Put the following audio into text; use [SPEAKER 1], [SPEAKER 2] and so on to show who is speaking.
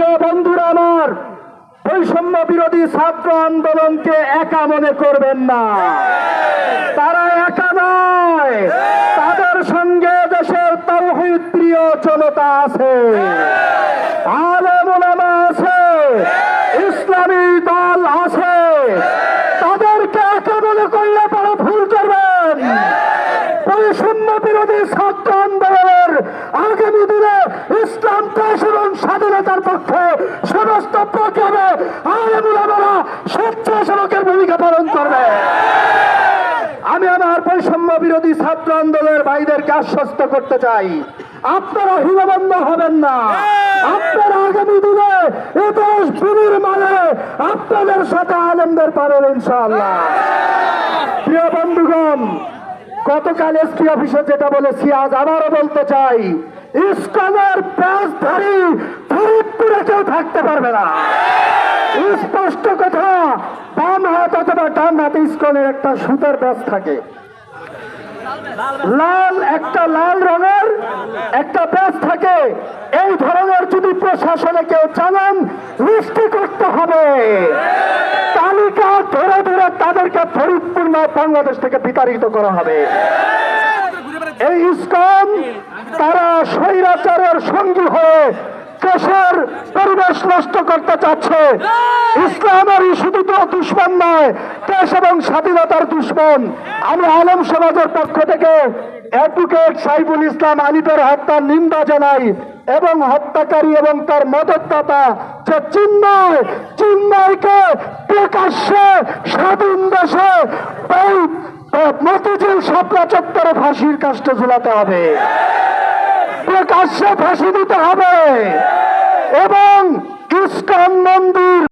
[SPEAKER 1] প্রিয় বন্ধুরা আমার, বৈষম্য বিরোধী ছাত্র আন্দোলনকে একা মনে করবেন না। তারা একা নয়, তাদের সঙ্গে দেশের তাওহীদ প্রিয় জনতা আছে, আলেম ওলামা আছে, ইসলামী দল আছে। তাদেরকে একা মনে করলে তারা ভুল করবেন। বৈষম্য বিরোধী ছাত্র আন্দোলনের আগামী দিনে ইসলাম দেশ এবং স্বাধীনতার পক্ষে সমস্ত প্রোগ্রামে আলেম ওলামারা স্বেচ্ছাসেবকের ভূমিকা পালন করবে। আমি আমার বৈষম্য বিরোধী ছাত্র আন্দোলনের ভাইদেরকে আশ্বস্ত করতে চাই, আপনারা হীনবন্ধ হবেন না। আপনারা আগামী দিনে এ দেশ বিনির্মাণে আপনাদের সাথে আলেমদের পাবেন ইনশাআল্লাহ। প্রিয় বন্ধুগণ, গতকাল এসপি অফিসে যেটা বলেছি আজ আবারও বলতে চাই, ইসকনের প্যাচধারী ফরিদপুরে কেউ থাকতে পারবে না। স্পষ্ট কথা, বাম হাত অথবা ডান হাতে ইসকনের একটা সুতার প্যাচ থাকে, লাল রঙের একটা প্যাচ থাকে। এই ধরনের যদি প্রশাসনে কেউ চালান, সৃষ্টি করতে হবে। তালিকা ধরে ধরে তাদেরকে ফরিদপুর নয় বাংলাদেশ থেকে বিতাড়িত করা হবে। এই ইসকন তারা স্বৈরাচারের সঙ্গী হয়ে দেশের পরিবেশ নষ্ট করতে চাচ্ছে। ইসলামেরই শুধু তো দুশ্মন নয়, দেশ এবং স্বাধীনতার দুশ্মন। আমি আলেম সমাজের পক্ষ থেকে অ্যাডভোকেট সাইফুল ইসলাম আলিফের হত্যার নিন্দা জানাই এবং হত্যাকারী এবং তার মদতদাতা যে চিন্ময়কে প্রকাশ্যে স্বাধীন দেশে মতিঝিল শাপলা চত্বরে ফাঁসির কাস্টে ঝুলাতে হবে, প্রকাশ্যে ফাঁসি দিতে হবে এবং ইসকন মন্দির